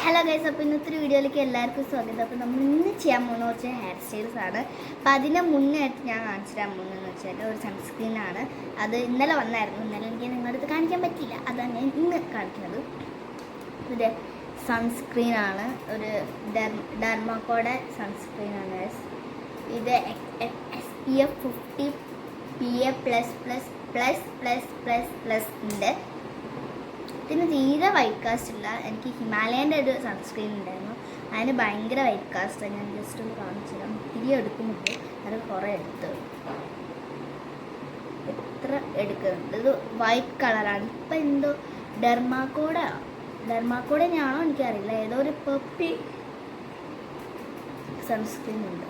Hello guys, അപ്പോൾ ഇന്നത്തെ വീഡിയോയിലേക്ക് എല്ലാവർക്കും സ്വാഗതം. അപ്പോൾ നമ്മൾ ഇന്ന് ചെയ്യാൻ പോകുന്ന കുറച്ച് ഹെയർ സ്റ്റൈൽസ് ആണ്. അപ്പോൾ അതിന് മുന്നേ ആയിട്ട് ഞാൻ കാണിച്ചു തരാൻ പോകുന്നതെന്ന് വെച്ചാൽ ഒരു സൺസ്ക്രീനാണ്. അത് ഇന്നലെ വന്നായിരുന്നു. ഇന്നലെ എനിക്ക് നിങ്ങളുടെ അടുത്ത് കാണിക്കാൻ പറ്റിയില്ല, അതാണ് ഞാൻ ഇന്ന് കാണിക്കുന്നത്. ഇത് സൺസ്ക്രീനാണ്, ഒരു ഡെർമാക്കോയുടെ സൺസ്ക്രീനാണ്. ഇത് SPF 50 PA++++++ ഉണ്ട്. ഇതിന് തീരെ വൈറ്റ് കാസ്റ്റ് ഇല്ല. എനിക്ക് ഹിമാലയൻ്റെ ഒരു സൺസ്ക്രീൻ ഉണ്ടായിരുന്നു, അതിന് ഭയങ്കര വൈറ്റ് കാസ്റ്റ്. ഞാൻ ജസ്റ്റ് ഒന്ന് കാണിച്ചു തരാം. തിരികെ എടുക്കുന്നുണ്ട്, അത് കുറേ എടുത്ത് എത്ര എടുക്കുന്നുണ്ട്. ഇത് വൈറ്റ് കളറാണ്. ഇപ്പം എന്തോ ഡെർമാക്കോടെയാണോ എനിക്കറിയില്ല, ഏതോ ഒരു പെർപ്പി സൺസ്ക്രീൻ ഉണ്ട്.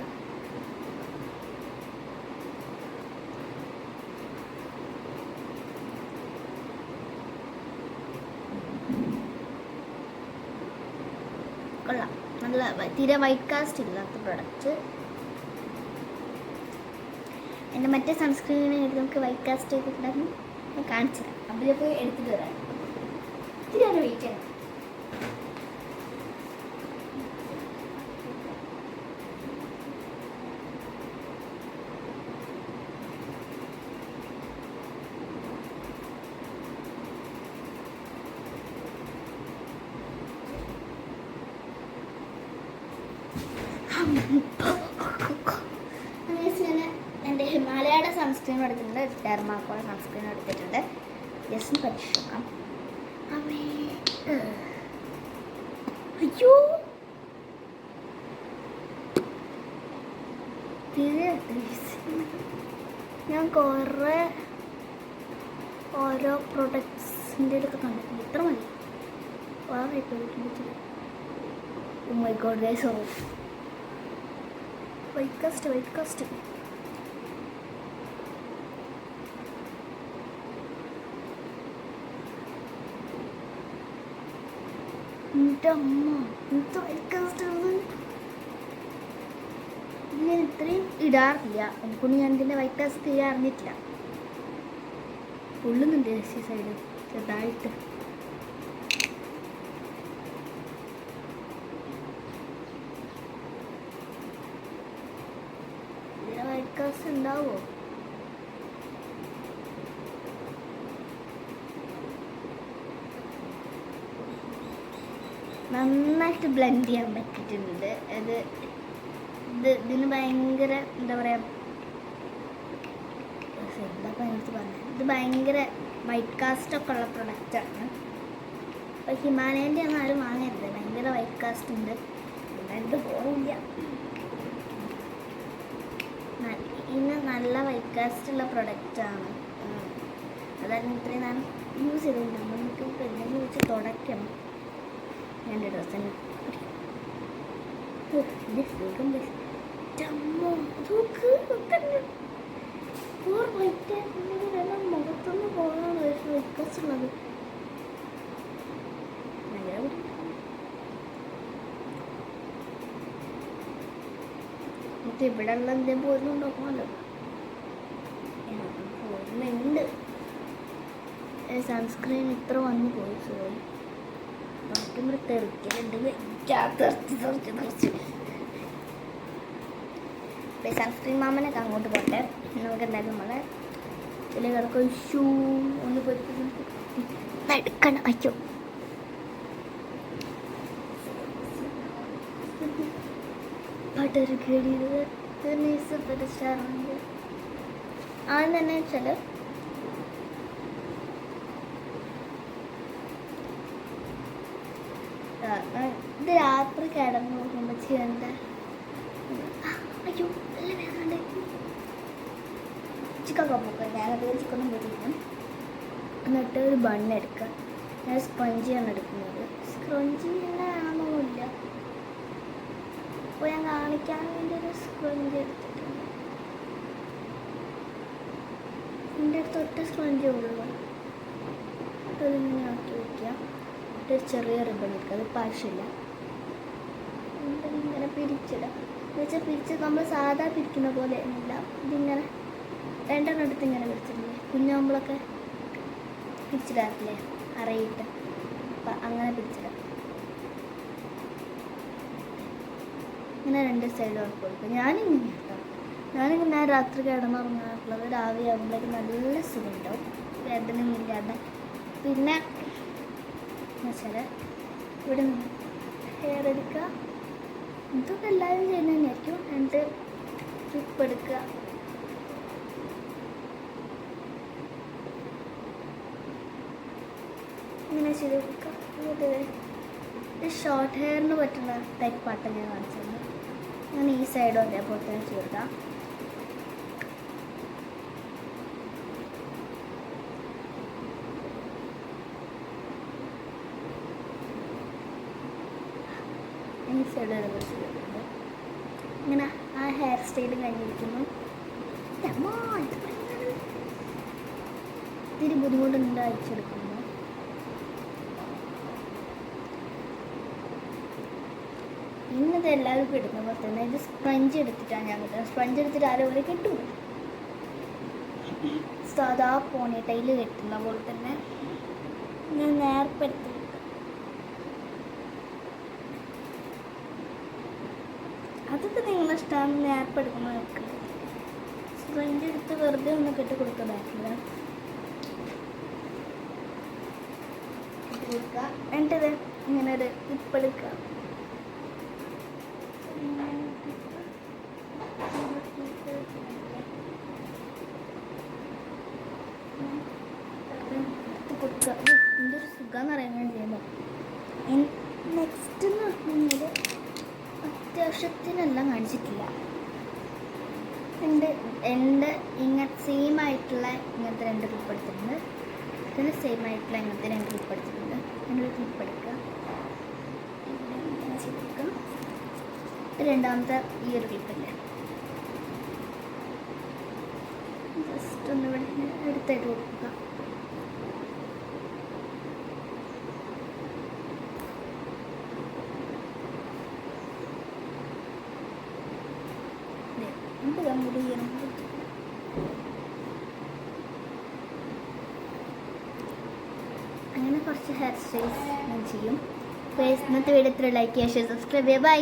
കൊള്ളാം, നല്ല തീരെ വൈറ്റ് കാസ്റ്റ് ഇല്ലാത്ത പ്രൊഡക്റ്റ്. എൻ്റെ മറ്റേ സൺസ്ക്രീനായിട്ട് നമുക്ക് വൈറ്റ് കാസ്റ്റ് ചെയ്തിട്ടുണ്ടായിരുന്നു, ഞാൻ കാണിച്ചു തരാം. അവിടെ പോയി എടുത്തിട്ട് തരാം. ഇത്തിരി അത് വെയിറ്റ് ചെയ്യണം. ഞാൻ എൻ്റെ ഹിമാലയയുടെ സൺസ്ക്രീൻ എടുത്തിട്ടുണ്ട്, ഡെർമാക്കോയുടെ സൺസ്ക്രീൻ എടുത്തിട്ടുണ്ട്. ജസ്റ്റ് പരിശോധിക്കാം. അയ്യോ, ഞാൻ കുറേ ഓരോ പ്രൊഡക്ട്സിൻ്റെ ഒക്കെ കണ്ടിട്ടുണ്ട്. ഇത്ര മതി. വളരെ oh my god guys, so white caste എൻ്റെ അമ്മ, എന്ത് വൈറ്റ് കാസ്റ്റ് ആണ്. ഞാൻ ഇത്രയും ഇടാറില്ല, എനിക്കൊന്നും ഞാൻ ഇതിൻ്റെ വൈറ്റ് കാസ്റ്റ് തീരെ അറിഞ്ഞിട്ടില്ല. പൊള്ളുന്നുണ്ട് ഈ സൈഡ് ചെറുതായിട്ട്. വൈറ്റ് കാസ്റ്റ് ഉണ്ടാവോ? നന്നായിട്ട് ബ്ലെൻഡ് ചെയ്യാൻ പറ്റിയിട്ടുണ്ട്. ഇതിന് ഭയങ്കര എന്താ പറയുക, ഇത് ഭയങ്കര വൈറ്റ് കാസ്റ്റൊക്കെ ഉള്ള പ്രൊഡക്റ്റാണ്. അപ്പോൾ ഹിമാലയൻ്റെ ഒന്നും ആരും വാങ്ങരുത്, ഭയങ്കര വൈറ്റ് കാസ്റ്റ് ഉണ്ട്. ഇത് പോവില്ല. ഇന്ന് നല്ല വൈറ്റ് കാസ്റ്റ് ഉള്ള പ്രൊഡക്റ്റാണ്. അതായത് ഇത്രയും ഞാൻ യൂസ് ചെയ്തിട്ടുണ്ട്. നമുക്ക് ഇപ്പോൾ എന്തെങ്കിലും വെച്ച് തുടയ്ക്കണം. എൻ്റെ ഡ്രസ്സ് തന്നെ മുഖത്തൊന്ന് പോകാനാണ് വൈറ്റ് കാസ്റ്റ് ഉള്ളത്. ഇവിടെ ഉള്ള എന്തെങ്കിലും പോലും നോക്കാമല്ലോ. പോരുന്നുണ്ട്. സൺസ്ക്രീൻ ഇത്ര വന്ന് പോയി. സോറി, ബാക്കി ഇവിടെ തെറിക്കുന്നുണ്ട്. സൺസ്ക്രീൻ മാമനൊക്കെ അങ്ങോട്ട് പോട്ടെ. നമുക്ക് എന്തായാലും നമ്മളെ ഇതിൽ കിടക്കും. ഷൂ ഒന്ന് എടുക്കണം. അയ്യോ, ആദ്യം തന്നെ വെച്ചാൽ ഇത് രാത്രി കിടന്ന് നോക്കുമ്പോൾ ചെയ്യേണ്ട. അയ്യോ, നല്ല വേദന. ചിക്കൻ കപ്പൊക്കെ ഞാനത് ചിക്കനും പൊടിക്കണം. എന്നിട്ട് ഒരു ബണ്ണ് എടുക്കുക. ഞാൻ സ്പഞ്ചിയാണ് എടുക്കുന്നത്. സ്ക്രഞ്ചി ആണെന്നൊന്നുമില്ല, അപ്പോൾ ഞാൻ കാണിക്കാൻ വേണ്ടി ഒരു സ്ക്രഞ്ചി എടുത്തിട്ടുണ്ട്. എൻ്റെ അടുത്ത് ഒറ്റ സ്ക്രഞ്ചി ഉള്ളൂ. അതിങ്ങനെ ആക്കി വയ്ക്കുക. ഒരു ചെറിയ റിബൺ എടുക്കുക, അത് ആവശ്യമില്ല. ഇങ്ങനെ പിരിച്ചിടാം. എന്നുവെച്ചാൽ പിരിച്ച് നമ്മൾ സാധാ പിരിക്കുന്ന പോലെ അല്ല. ഇതിങ്ങനെ രണ്ടെണ്ണം എടുത്ത് ഇങ്ങനെ പിരിച്ചിട്ടില്ലേ, കുഞ്ഞാകുമ്പോഴൊക്കെ പിരിച്ചിടാറില്ലേ, അറിയിട്ട്. അപ്പം അങ്ങനെ പിരിച്ചിടാം. ഇങ്ങനെ 2 സൈഡും ഉറപ്പ് കൊടുക്കും. ഞാനിങ്ങനെ കേട്ടോ, ഞാനിങ്ങനെ രാത്രി കിടന്നുറങ്ങാറുള്ളത് രാവിലെ ആകുമ്പോഴേക്കും നല്ല സുഖം ഉണ്ടാവും, വേദനയൊന്നുമില്ലാതെ. പിന്നെ എന്ന് വെച്ചാൽ ഇവിടെ ഹെയർ എടുക്കുക, ഇതൊക്കെ എല്ലാവരും ചെയ്യുന്നത് തന്നെയായിരിക്കും. എന്നിട്ട് ക്ലിപ്പ് എടുക്കുക, ഇങ്ങനെ ചെയ്ത് കൊടുക്കുക. ഇത് ഷോർട്ട് ഹെയറിന് പറ്റുന്ന ടൈപ്പ് പാട്ട് ഞാൻ കാണിച്ചത്. ഞാൻ ഈ സൈഡും അതേപോലെ തന്നെ ചെയ്താൽ ഈ സൈഡ് അതേപോലെ ചെയ്തിട്ടുണ്ട്. ഇങ്ങനെ ആ ഹെയർ സ്റ്റൈൽ കഴിഞ്ഞിരിക്കുന്നു. ഇത്തിരി ബുദ്ധിമുട്ടുണ്ട് അയച്ചെടുക്കുന്നു. ഇന്നത് എല്ലാവർക്കും ഇടുന്ന പോലെ തന്നെ ഇത് സ്പഞ്ച് എടുത്തിട്ടാണ് ഞാൻ കിട്ടുന്നത്. സ്പഞ്ച് എടുത്തിട്ട് ആരെപോലെ കിട്ടും, സാധാ പോണി ടൈല് കെട്ടുന്ന പോലെ തന്നെ ഞാൻ നേർപ്പെടുത്തി. അതൊക്കെ നിങ്ങളിഷ്ടമാണ്, നേർപ്പെടുക്കുമ്പോൾ വെക്കുന്നത്. സ്പഞ്ച് എടുത്ത് വെറുതെ ഒന്ന് കെട്ടി കൊടുക്കുക, ബാക്കിൽ കൊടുക്കുക. എന്നിട്ടത് ഇങ്ങനെ ഒരു ഇപ്പെടുക്കുക. കൊടുക്കുക. എന്തൊരു സുഖമെന്ന് അറിയാൻ ചെയ്യുമ്പോൾ. നെക്സ്റ്റ് എന്ന് പറഞ്ഞാൽ അത്യാവശ്യത്തിനെല്ലാം കാണിച്ചിട്ടില്ല. എൻ്റെ ഇങ്ങനെ സെയിം ആയിട്ടുള്ള ഇങ്ങനത്തെ 2 ക്ലിപ്പ് എടുത്തിട്ടുണ്ട്. ഇതിന് സെയിം ആയിട്ടുള്ള ഇങ്ങനത്തെ 2 ക്ലിപ്പ് എടുത്തിട്ടുണ്ട്. അതിനൊരു ക്ലിപ്പ് എടുക്കുക, രണ്ടാമത്തെ ഈ ഒരു ക്ലിപ്പല്ലേ ജസ്റ്റ് ഒന്ന് ഇവിടെ എടുത്തായിട്ട് കൊടുക്കുക. അങ്ങനെ കുറച്ച് ഹെയർ സ്റ്റൈൽസ് ഞാൻ ചെയ്യും. ഇന്നത്തെ വീഡിയോ ഇത്ര ലൈക്ക് ചെയ്യുക, സബ്സ്ക്രൈബ് ചെയ്യുക. ബൈ.